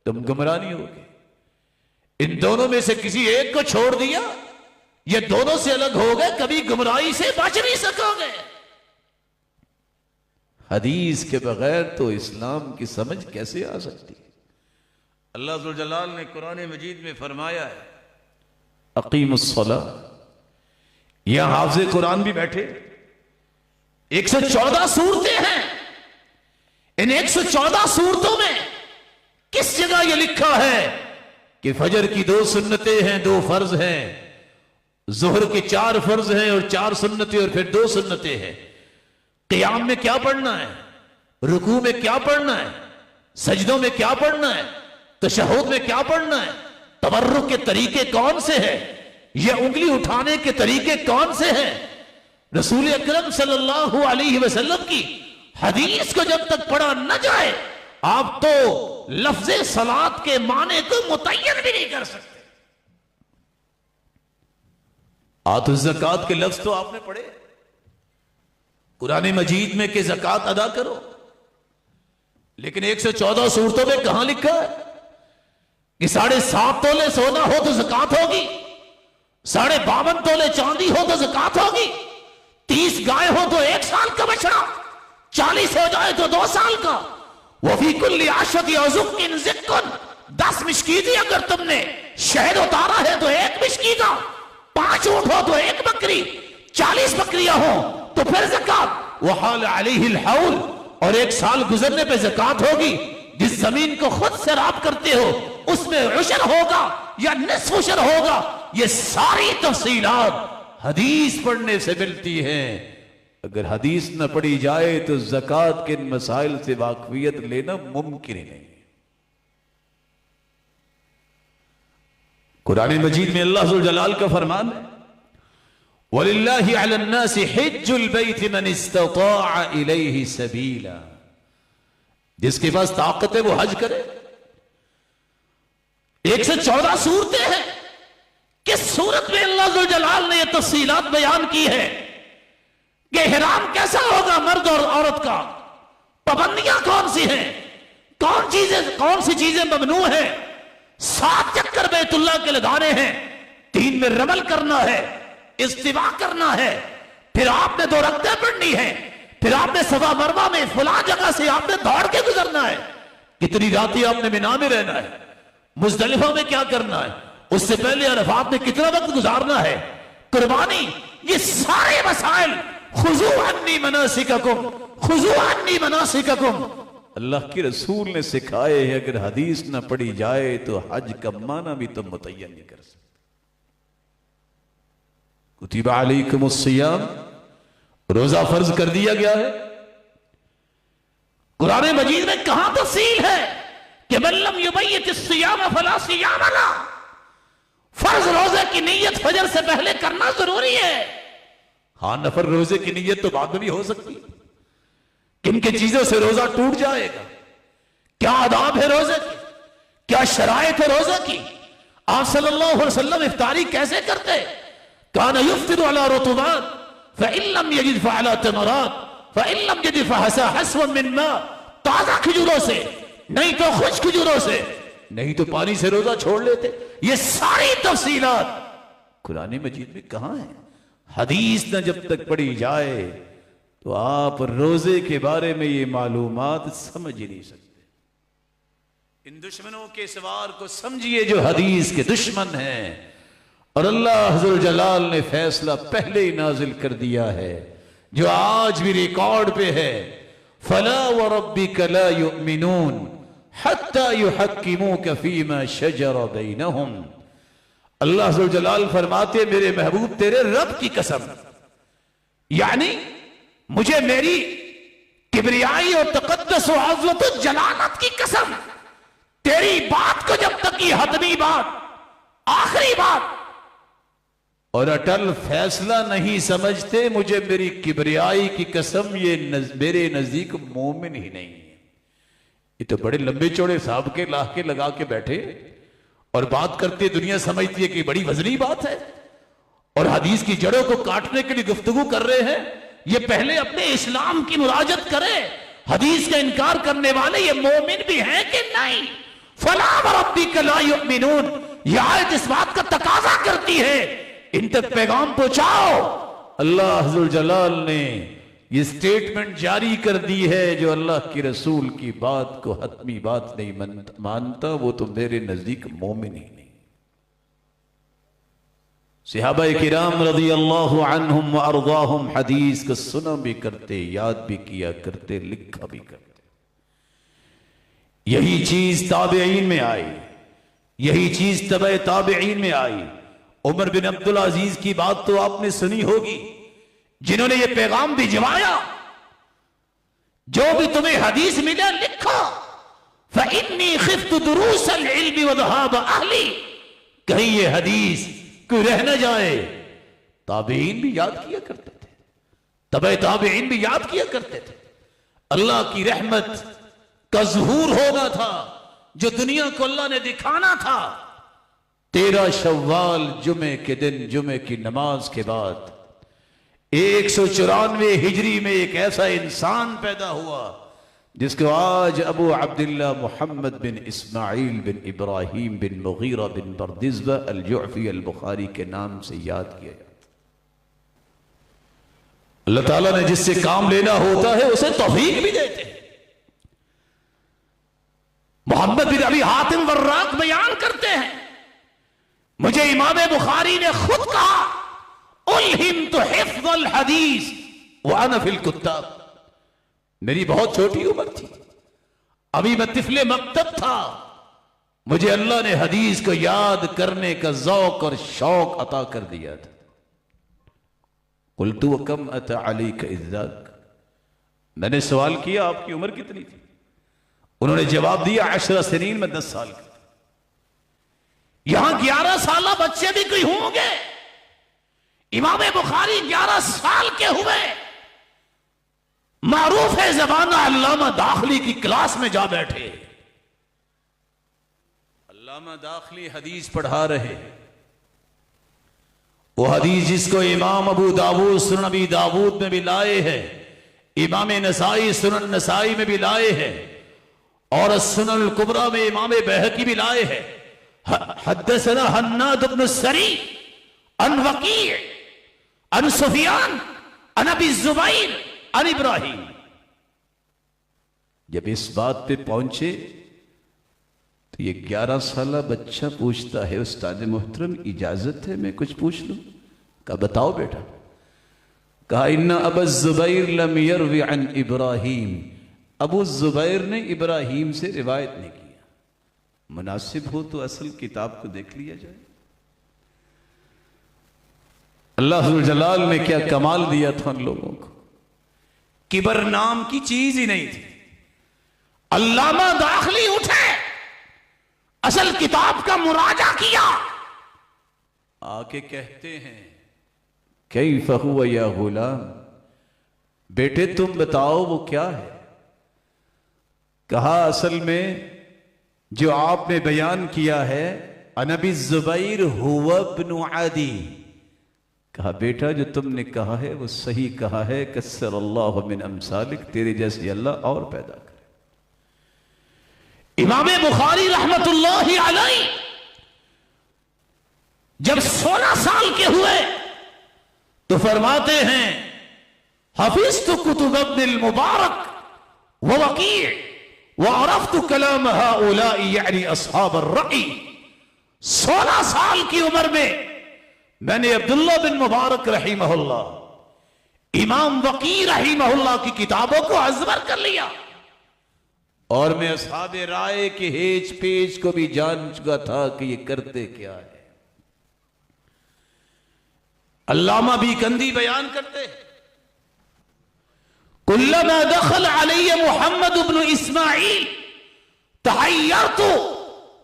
تم گمراہ نہیں ہوگے. ان دونوں میں سے کسی ایک کو چھوڑ دیا، یہ دونوں سے الگ ہو گئے، کبھی گمراہی سے بچ نہیں سکو گے. حدیث کے بغیر تو اسلام کی سمجھ کیسے آ سکتی؟ اللہ ذو الجلال نے قرآن مجید میں فرمایا ہے اقیم الصلاۃ. یہاں حافظ قرآن بھی بیٹھے، 114 صورتیں ہیں. ان 114 صورتوں میں کس جگہ یہ لکھا ہے کہ فجر کی 2 سنتیں ہیں، 2 فرض ہیں، ظہر کے 4 فرض ہیں اور 4 سنتیں اور پھر 2 سنتیں ہیں؟ قیام میں کیا پڑھنا ہے، رکوع میں کیا پڑھنا ہے، سجدوں میں کیا پڑھنا ہے، تشہد میں کیا پڑھنا ہے، تبرک کے طریقے کون سے ہیں، یہ انگلی اٹھانے کے طریقے کون سے ہیں؟ رسول اکرم صلی اللہ علیہ وسلم کی حدیث کو جب تک پڑھا نہ جائے آپ تو لفظ صلاۃ کے معنی کو متعین بھی نہیں کر سکتے. آتوا الزکوٰۃ کے لفظ تو آپ نے پڑھے قرآن مجید میں کہ زکوٰۃ ادا کرو، لیکن 114 صورتوں میں کہاں لکھا ہے کہ 7.5 تولے سونا ہو تو زکوٰۃ ہوگی، 52.5 تولے چاندی ہو تو زکوٰۃ ہوگی، 30 گائے ہو تو 1 سال کا بچڑا، 40 ہو جائے تو 2 سال کا. وَفِي كُلِّ عَشْرَةِ عُزُقٍ زِقٌّ. 10 مشکیزیں اگر تم نے شہد اتارا ہے تو 1 مشکیزہ، 5 اونٹ ہو تو 1 بکری، 40 بکریاں ہو تو پھر زکوٰۃ. وَحَالَ عَلَيْهِ الْحَوْلُ. اور 1 سال گزرنے پہ زکوٰۃ ہوگی. جس زمین کو خود سیراب کرتے ہو اس میں عشر ہوگا یا نصف عشر ہوگا. یہ ساری تفصیلات حدیث پڑھنے سے ملتی ہیں. اگر حدیث نہ پڑھی جائے تو زکوٰۃ کے ان مسائل سے واقفیت لینا ممکن ہی نہیں. قرآن مجید میں اللہ ذو الجلال کا فرمان ہے وَلِلَّهِ عَلَى النَّاسِ حِجُّ الْبَيْتِ مَنِ اسْتَطَاعَ إِلَيْهِ سَبِيلًا. جس کے پاس طاقت ہے وہ حج کرے. 114 صورتیں ہیں. کس صورت میں اللہ ذو الجلال نے یہ تفصیلات بیان کی ہے کہ احرام کیسا ہوگا مرد اور عورت کا، پابندیاں کون سی ہیں، کون سی چیزیں ممنوع ہیں، 7 چکر بیت اللہ کے لگانے ہیں، 3 میں رمل کرنا ہے، استوا کرنا ہے، پھر آپ نے 2 رکعتیں پڑھنی ہے، پھر آپ نے صفا مروہ میں فلاں جگہ سے آپ نے دوڑ کے گزرنا ہے، کتنی راتیں آپ نے مینا میں رہنا ہے، مزدلفہ میں کیا کرنا ہے، اس سے پہلے عرفات میں کتنا وقت گزارنا ہے، قربانی، یہ سارے مسائل خُذُوا عَنِّی مَنَاسِکَکُم خُذُوا عَنِّی مَنَاسِکَکُم اللہ کے رسول نے سکھائے ہیں. اگر حدیث نہ پڑھی جائے تو حج کا معنی بھی تم متعین نہیں کر سکتے. کتب علیکم الصیام. روزہ فرض کر دیا گیا ہے. قرآن مجید میں کہاں تفصیل ہے کہ من لم یبیت الصیام فلا صیام له. فرض روزے کی نیت فجر سے پہلے کرنا ضروری ہے. ہاں نفل روزے کی نیت تو بعد میں بھی ہو سکتی. کن کن چیزوں سے روزہ ٹوٹ جائے گا, کیا آداب ہے روزے کی, کیا شرائط ہے روزہ کی. آپ صلی اللہ علیہ وسلم افطاری کیسے کرتے؟ کان یفطر علی رطبات فإن لم يجد فعلى تمرات فإن لم يجد فحسا حسوا من ماء. تازہ کھجوروں سے, نہیں تو خشک کھجوروں سے, نہیں تو پانی سے روزہ چھوڑ لیتے. یہ ساری تفصیلات قرآن مجید میں کہاں ہیں؟ حدیث نہ جب تک پڑھی جائے تو آپ روزے کے بارے میں یہ معلومات سمجھ ہی نہیں سکتے. ان دشمنوں کے سوار کو سمجھیے جو حدیث کے دشمن ہیں, اور اللہ حضر جلال نے فیصلہ پہلے ہی نازل کر دیا ہے جو آج بھی ریکارڈ پہ ہے. فَلَا وَرَبِّكَ لَا يُؤْمِنُونَ حَتَّى يُحَكِّمُوكَ فِي مَا شَجَرَ بَيْنَهُمْ. اللہ حضر جلال فرماتے میرے محبوب تیرے رب کی قسم, یعنی مجھے میری کبریائی اور تقدس و عظمت و جلالت کی قسم, تیری بات کو جب تک یہ حتمی بات, آخری بات اور اٹل فیصلہ نہیں سمجھتے, مجھے میری کبریائی کی قسم یہ میرے نزدیک مومن ہی نہیں ہے. یہ تو بڑے لمبے چوڑے صاحب کے لاہ کے لگا کے بیٹھے اور بات کرتے, دنیا سمجھتی ہے کہ بڑی وزنی بات ہے, اور حدیث کی جڑوں کو کاٹنے کے لیے گفتگو کر رہے ہیں. یہ پہلے اپنے اسلام کی مراجعت کرے. حدیث کا انکار کرنے والے یہ مومن بھی ہیں کہ نہیں؟ فَلَا وَرَبِّكَ لَا يُؤْمِنُونَ. یہ آیت اس بات کا تقاضا کرتی ہے ان تک پیغام پہنچاؤ. اللہ حضر جلال نے یہ سٹیٹمنٹ جاری کر دی ہے جو اللہ کی رسول کی بات کو حتمی بات نہیں مانتا وہ تو میرے نزدیک مومن ہی نہیں. صحابہ کرام رضی اللہ عنہم و ارضاہم حدیث کو سنا بھی کرتے, یاد بھی کیا کرتے, لکھا بھی کرتے. یہی چیز تابعین میں آئی, یہی چیز تبع تابعین میں آئی. عمر بن عبدالعزیز کی بات تو آپ نے سنی ہوگی, جنہوں نے یہ پیغام بھجوایا جو بھی تمہیں حدیث ملا لکھو. فَإِنِّي خِفْتُ دُرُوسَ الْعِلْمِ وَذَهَابَ أَهْلِي. کہیں یہ حدیث کوئی رہ نہ جائے. تابعین بھی یاد کیا کرتے تھے, تبع تابعین بھی یاد کیا کرتے تھے. اللہ کی رحمت کا ظہور ہونا تھا جو دنیا کو اللہ نے دکھانا تھا. 13 شوال جمعے کے دن, جمعے کی نماز کے بعد 194 ہجری میں ایک ایسا انسان پیدا ہوا جس کو آج ابو عبداللہ محمد بن اسماعیل بن ابراہیم بن مغیرہ بن بردزبہ الجعفی البخاری کے نام سے یاد کیا جاتا. اللہ تعالیٰ نے جس سے کام لینا ہوتا ہے اسے توفیق بھی دیتے ہیں. محمد بن ابی حاتم وراق بیان کرتے ہیں مجھے امام بخاری نے خود کہا الہمت حفظ الحدیث وانا فی الکتاب. میری بہت چھوٹی عمر تھی, ابھی میں طفل مکتب تھا, مجھے اللہ نے حدیث کو یاد کرنے کا ذوق اور شوق عطا کر دیا تھا. قلت وکم اتى علیک اذ ذاک. میں نے سوال کیا آپ کی عمر کتنی تھی؟ انہوں نے جواب دیا 10 سنین, میں 10 سال کا تھا. یہاں 11 سالہ بچے بھی کوئی ہوں گے. امام بخاری 11 سال کے ہوئے, معروف ہے زبانہ علامہ داخلی کی کلاس میں جا بیٹھے. علامہ داخلی حدیث پڑھا رہے, وہ حدیث جس کو امام ابو داود سنن ابی داود میں بھی لائے ہیں, امام نسائی سنن نسائی میں بھی لائے ہیں, اور سنن الکبریٰ میں امام بہقی بھی لائے ہیں. حدثنا حناد بن السری عن وقیع عن سفیان عن ابی الزبیر عن ابراہیم. جب اس بات پہ پہنچے تو یہ 11 سالہ بچہ پوچھتا ہے استاد محترم اجازت ہے میں کچھ پوچھ لوں؟ کہا بتاؤ بیٹا. کہا ان ابا الزبیر لم یروی عن ابراہیم. ابو الزبیر نے ابراہیم سے روایت نہیں کیا. مناسب ہو تو اصل کتاب کو دیکھ لیا جائے. اللہ جلال نے کیا کمال دیا تھا ان لوگوں کو. کبر نام کی چیز ہی نہیں تھی. علامہ داخلی اٹھے, اصل کتاب کا مراجعہ کیا, آ کے کہتے ہیں کیف ہوا یا غلام, بیٹے تم بتاؤ وہ کیا ہے؟ کہا اصل میں جو آپ نے بیان کیا ہے انا بالزبیر ہوا ابن عدی. کہا بیٹا جو تم نے کہا ہے وہ صحیح کہا ہے, کسر اللہ من امثالک, تیرے جیسے اللہ اور پیدا کرے. امام بخاری رحمت اللہ علیہ جب 16 سال کے ہوئے تو فرماتے ہیں حفظت کتب ابن المبارک ووقیع وعرفت کلام هؤلاء یعنی اصحاب الرأی. 16 سال کی عمر میں نے عبداللہ بن مبارک رحمہ اللہ, امام وقیع رحمہ اللہ کی کتابوں کو ازبر کر لیا, اور میں اصحاب رائے کے ہیج پیج کو بھی جان چکا تھا کہ یہ کرتے کیا ہے. علامہ بھی کندی بیان کرتے ہیں کلما دخل علی محمد بن اسماعیل تحیرت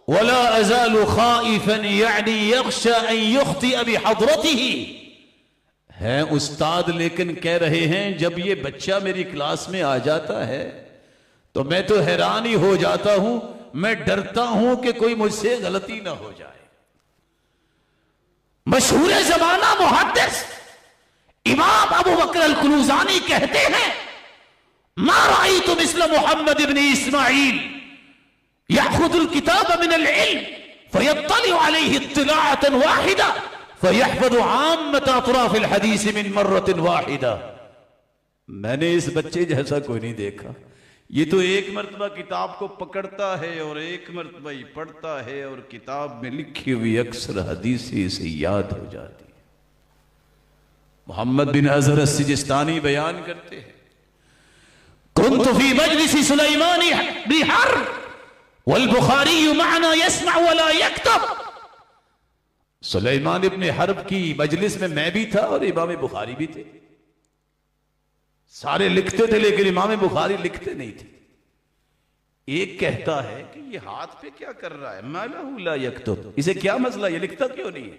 ولا ازال خائفا یعنی یخشى ان یخطئ بحضرته. ہیں استاد لیکن کہہ رہے ہیں جب یہ بچہ میری کلاس میں آ جاتا ہے تو میں تو حیران ہی ہو جاتا ہوں, میں ڈرتا ہوں کہ کوئی مجھ سے غلطی نہ ہو جائے. مشہور زمانہ محدث امام ابو بکر الکنوزانی کہتے ہیں ما رأيت مثل محمد بن اسماعیل يأخذ الكتاب من العلم فيطلع عليه اطلاعة واحدة فيحفظ عامة اطراف الحديث من مرة واحدة. میں نے اس بچے جیسا کوئی نہیں دیکھا, یہ تو ایک مرتبہ کتاب کو پکڑتا ہے اور ایک مرتبہ ہی پڑھتا ہے اور کتاب میں لکھی ہوئی اکثر حدیثیں اسے یاد ہو جاتی ہے. محمد بن اظہر السجستانی بیان کرتے ہیں كنت في مجلس سليمان بن حرب والبخاري معنا يسمع ولا يكتب. سلیمان ابن حرب کی مجلس میں بھی تھا اور امام بخاری بھی تھے. سارے لکھتے تھے لیکن امام بخاری لکھتے نہیں تھے. ایک کہتا ہے کہ یہ ہاتھ پہ کیا کر رہا ہے, ما لہ لا یکتب, اسے کیا مسئلہ, یہ لکھتا کیوں نہیں ہے.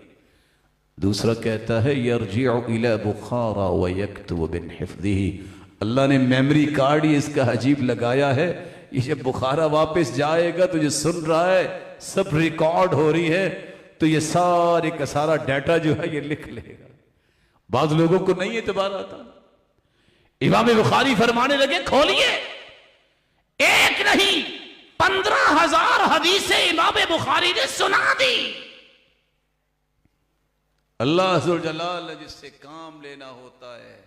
دوسرا کہتا ہے یرجع الی بخارا ویکتب من حفظہ, اللہ نے میموری کارڈ ہی اس کا عجیب لگایا ہے, یہ جب بخارا واپس جائے گا تو جو سن رہا ہے سب ریکارڈ ہو رہی ہے تو یہ سارے کا سارا ڈیٹا جو ہے یہ لکھ لے گا. بعض لوگوں کو نہیں اعتبار آتا. امام بخاری فرمانے لگے کھولیے, ایک نہیں 15,000 حدیثیں امام بخاری نے سنا دی. اللہ ذوالجلال جس سے کام لینا ہوتا ہے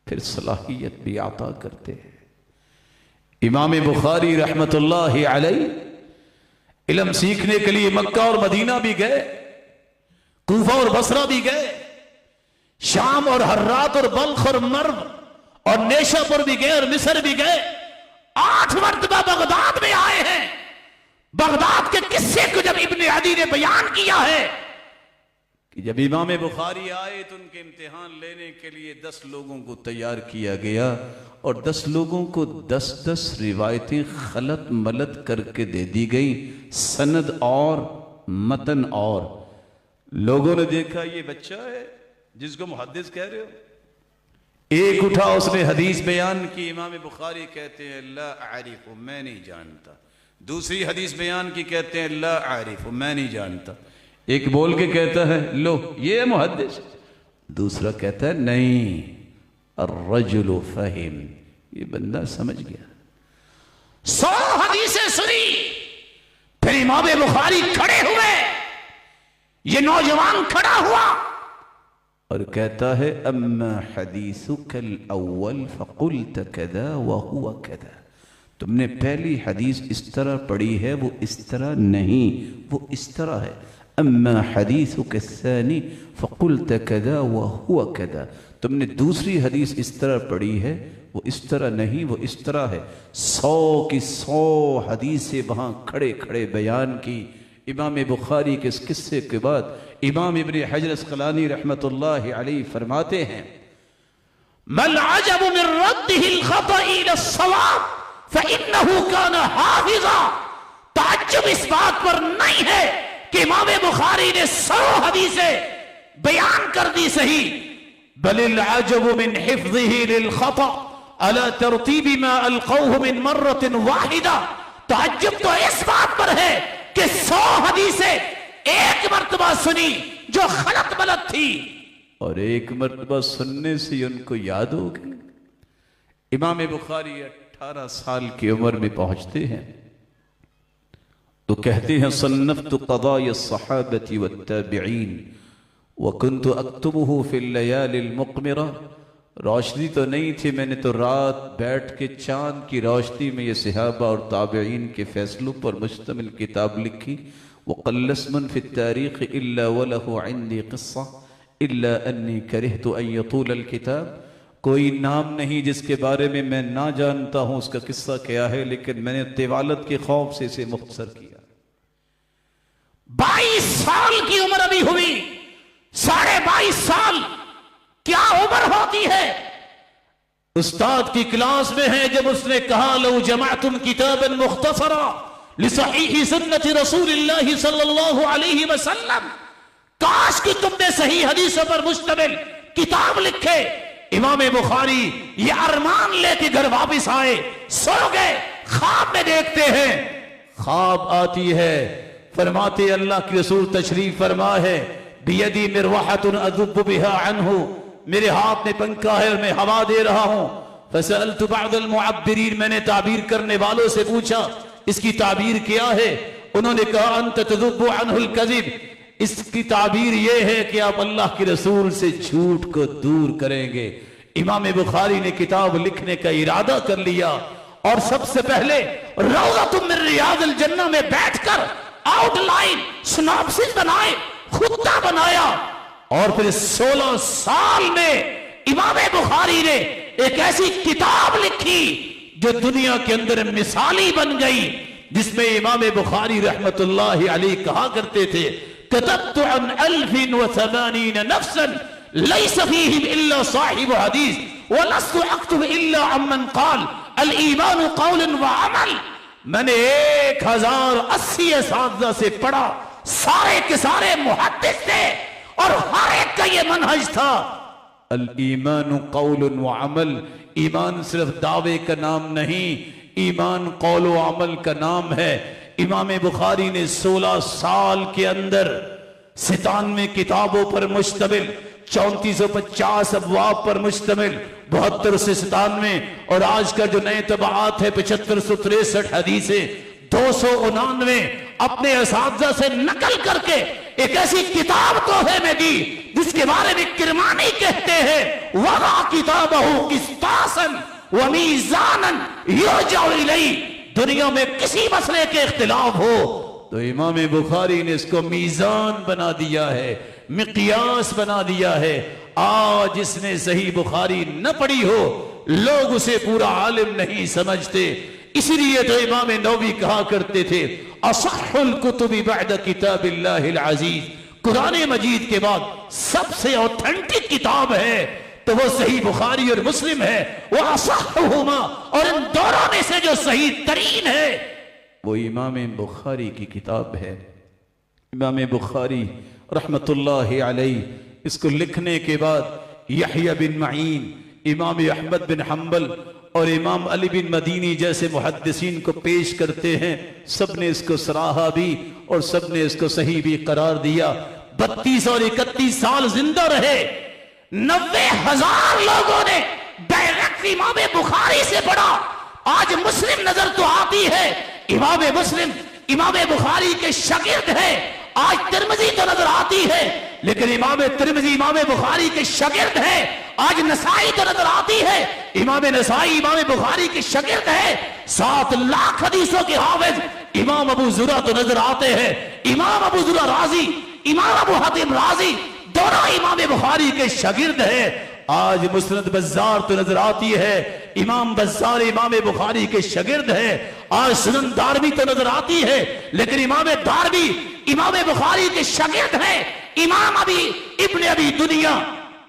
پھر صلاحیت بھی عطا کرتے ہیں. امام بخاری رحمت اللہ علیہ علم سیکھنے کے لیے مکہ اور مدینہ بھی گئے, کوفہ اور بصرہ بھی گئے, شام اور حرات اور بلخ اور مرو اور نیشا پور بھی گئے اور مصر بھی گئے. 8 مرتبہ بغداد میں آئے ہیں. بغداد کے قصے کو جب ابن عدی نے بیان کیا ہے کہ جب امام بخاری آئے تو ان کے امتحان لینے کے لیے 10 لوگوں کو تیار کیا گیا اور 10 لوگوں کو 10 روایتیں خلط ملط کر کے دے دی گئی, سند اور متن اور. لوگوں نے دیکھا یہ بچہ ہے جس کو محدث کہہ رہے ہو. ایک اٹھا اس نے حدیث بیان کی, امام بخاری کہتے ہیں لا اعرف, میں نہیں جانتا. دوسری حدیث بیان کی, کہتے ہیں لا اعرف, میں نہیں جانتا. ایک بول کے کہتا ہے لو یہ محدث, دوسرا کہتا ہے نہیں الرجل فہم, یہ بندہ سمجھ گیا. 100 حدیثیں سنی, پھر امام بخاری کھڑے ہوئے, یہ نوجوان کھڑا ہوا اور کہتا ہے اما حدیثک الاول فقلت کذا وهو کذا, تم نے پہلی حدیث اس طرح پڑھی ہے وہ اس طرح نہیں, وہ اس طرح ہے. اما حدیثک الثانی فقلت کذا وهو کذا, تم نے دوسری حدیث اس طرح پڑھی ہے وہ اس طرح نہیں, وہ اس طرح ہے. 100 کی 100 حدیثیں وہاں کھڑے کھڑے بیان کی. امام بخاری کے اس قصے کے بعد امام ابن حجر اسقلانی رحمت اللہ علیہ فرماتے ہیں مل عجب من رده الخطأ الى الصواب فانه كان حافظا. تعجب اس بات پر نہیں ہے کہ امام بخاری نے 100 حدیثیں بیان کر دی صحیح، بل العجب من حفظه للخطأ على ترتیب ما القوه من مرة واحدة. تعجب تو اس بات پر ہے کہ 100 حدیثیں ایک مرتبہ سنی جو غلط غلط تھی، اور ایک مرتبہ سننے سے ان کو یاد ہو گئی. امام بخاری 18 سال کی عمر میں پہنچتے ہیں تو کہتے ہیں صنفت قضايا الصحابة والتابعین وكنت اکتبه في الليالي المقمرة. روشنی تو نہیں تھی، میں نے تو رات بیٹھ کے چاند کی روشنی میں یہ صحابہ اور تابعین کے فیصلوں پر مشتمل کتاب لکھی. وقل اسم في التاريخ الا وله عندي قصة الا انی کرہت ان یطول الکتاب. کوئی نام نہیں جس کے بارے میں نہ جانتا ہوں اس کا قصہ کیا ہے، لیکن میں نے طوالت کے خوف سے اسے مختصر کیا. 22 سال کی عمر ابھی ہوئی، 22.5 سال کیا عمر ہوتی ہے. استاد کی کلاس میں ہے جب اس نے کہا لو جمعتم کتابا مختصرا لصحیح سنت رسول اللہ صلی اللہ علیہ وسلم، کاش کہ تم نے صحیح حدیثوں پر مشتمل کتاب لکھے. امام بخاری یہ ارمان لے کے گھر واپس آئے، سو گئے، خواب میں دیکھتے ہیں، خواب آتی ہے، فرماتے اللہ کے رسول تشریف فرما ہے، بیدی مروحۃ اذب بها عنہ، میرے ہاتھ میں پنکھا ہے اور میں ہوا دے رہا ہوں. فسألت بعض المعبرین، میں نے تعبیر کرنے والوں سے پوچھا اس کی تعبیر کیا ہے، انہوں نے کہا انت تذب عنہ الکذب، اس کی تعبیر یہ ہے کہ آپ اللہ کے رسول سے جھوٹ کو دور کریں گے. امام بخاری نے کتاب لکھنے کا ارادہ کر لیا اور سب سے پہلے روضۃ من ریاض الجنہ میں بیٹھ کر آؤٹ لائن سناپسس بنائے، خطہ بنایا، اور پھر 16 سال میں امام بخاری نے ایک ایسی کتاب لکھی جو دنیا کے اندر مثالی بن گئی، جس میں امام بخاری رحمت اللہ علیہ کہا کرتے تھے كتبت عن 1080 نفسا ليس فيهم إلا صاحب حديث ولست أكتب إلا عمن قال الإيمان قول وعمل. میں نے 1080 اساتذہ سے پڑھا، سارے کے سارے محدث تھے اور ہر ایک کا یہ منہج تھا الایمان قول وعمل. ایمان صرف دعوے کا نام نہیں، ایمان قول و عمل کا نام ہے. امام بخاری نے 16 سال کے اندر 97 کتابوں پر مشتمل، 3450 ابواب پر مشتمل، 72 سے 97 اور آج کا جو نئے طبعات ہے 7563 حدیثیں، 299 اپنے اساتذہ سے نقل کر کے ایک ایسی کتاب تحفے میں دی جس کے بارے میں کرمانی کہتے ہیں وَضَعَ كِتَابَهُ قِسْطَاسًا وَمِيزَانًا يُرْجَعُ إِلَيْهِ. دنیا میں کسی مسئلے کے اختلاف ہو تو امام بخاری نے اس کو میزان بنا دیا ہے، مقیاس بنا دیا ہے. آج اس نے صحیح بخاری نہ پڑھی ہو لوگ اسے پورا عالم نہیں سمجھتے. اسی لیے تو امام نووی کہا کرتے تھے اصح الکتب بعد کتاب اللہ العزیز، قرآن مجید کے بعد سب سے اوتھینٹک کتاب ہے تو وہ صحیح بخاری اور مسلم ہے. وہ اصحہما، اور ان دونوں میں سے جو صحیح ترین ہے وہ امام بخاری کی کتاب ہے. امام بخاری رحمت اللہ علیہ اس کو لکھنے کے بعد یحییٰ بن معین، امام احمد بن حنبل اور امام علی بن مدینی جیسے محدثین کو پیش کرتے ہیں. سب نے اس کو سراہا بھی اور سب نے اس کو صحیح بھی قرار دیا. 32 اور 31 سال زندہ رہے، 90,000 لوگوں نے ڈائریکٹ امام بخاری سے پڑھا. آج مسلم نظر تو آتی ہے، امام مسلم امام بخاری کے شاگرد ہے. آج ترمذی تو نظر آتی ہے لیکن امام ترمذی امام بخاری کے شاگرد ہے. آج نسائی تو نظر آتی ہے، امام نسائی امام بخاری کے شاگرد ہے. 7 لاکھ حدیثوں کے حافظ امام ابو زرع تو نظر آتے ہیں. امام ابو زرع رازی، امام ابو حاتم رازی دونوں امام بخاری کے شاگرد ہیں. آج مسند بزار تو نظر آتی ہے، امام بزار امام بخاری کے شاگرد ہے. آج سنن دارمی تو نظر آتی ہے لیکن امام دارمی امام بخاری کے شاگرد ہیں. امام ابن ابی دنیا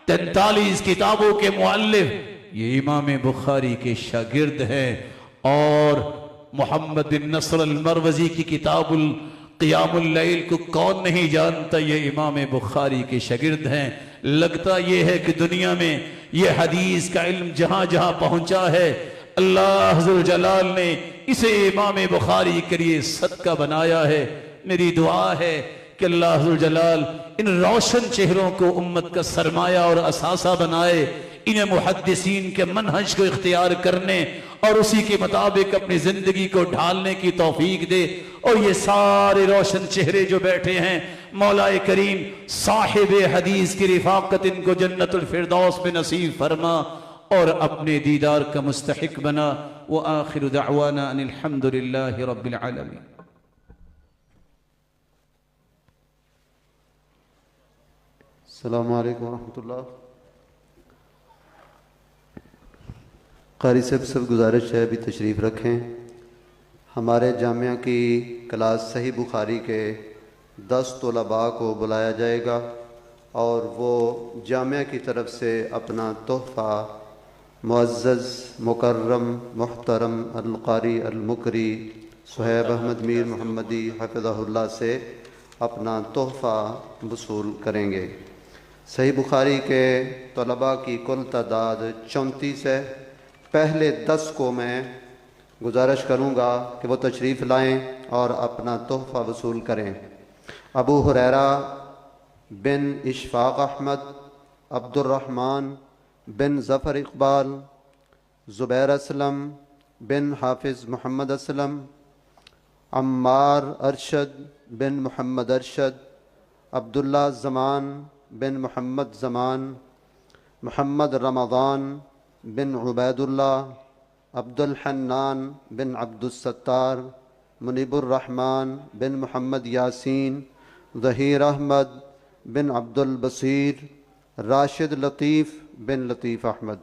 43 کتابوں کے مؤلف یہ امام بخاری کے شاگرد ہیں، اور محمد بن نصر المروزی کی کتاب قیام اللیل کو کون نہیں جانتا، یہ امام بخاری کے شاگرد ہیں۔ لگتا یہ ہے کہ دنیا میں یہ حدیث کا علم جہاں جہاں پہنچا ہے، اللہ ذوالجلال نے اسے امام بخاری کے لیے صدقہ بنایا ہے۔ میری دعا ہے کہ اللہ ذوالجلال ان روشن چہروں کو امت کا سرمایہ اور اثاثہ بنائے، انہیں محدثین کے منہج کو اختیار کرنے اور اسی کے مطابق اپنی زندگی کو ڈھالنے کی توفیق دے، اور یہ سارے روشن چہرے جو بیٹھے ہیں، مولا کریم صاحب حدیث کی رفاقت ان کو جنت الفردوس میں نصیب فرما اور اپنے دیدار کا مستحق بنا۔ وآخر دعوانا ان الحمد للہ رب العالمین۔ السلام علیکم ورحمۃ اللہ۔ قاری صاحب سب گزارش ہے ابھی تشریف رکھیں۔ ہمارے جامعہ کی کلاس صحیح بخاری کے 10 طلباء کو بلایا جائے گا، اور وہ جامعہ کی طرف سے اپنا تحفہ معزز مکرم محترم القاری المکری صہیب احمد میر محمدی حفظہ اللہ سے اپنا تحفہ وصول کریں گے۔ صحیح بخاری کے طلباء کی کل تعداد 34 ہے۔ پہلے 10 کو میں گزارش کروں گا کہ وہ تشریف لائیں اور اپنا تحفہ وصول کریں۔ ابو ہریرہ بن اشفاق احمد، عبد الرحمن بن ظفر اقبال، زبیر اسلم بن حافظ محمد اسلم، عمار ارشد بن محمد ارشد، عبداللہ زمان بن محمد زمان، محمد رمضان بن عبید اللہ، عبد الحنان بن عبد الستار، منیب الرحمن بن محمد یاسین، ظہیر احمد بن عبد البصیر، راشد لطیف بن لطیف احمد۔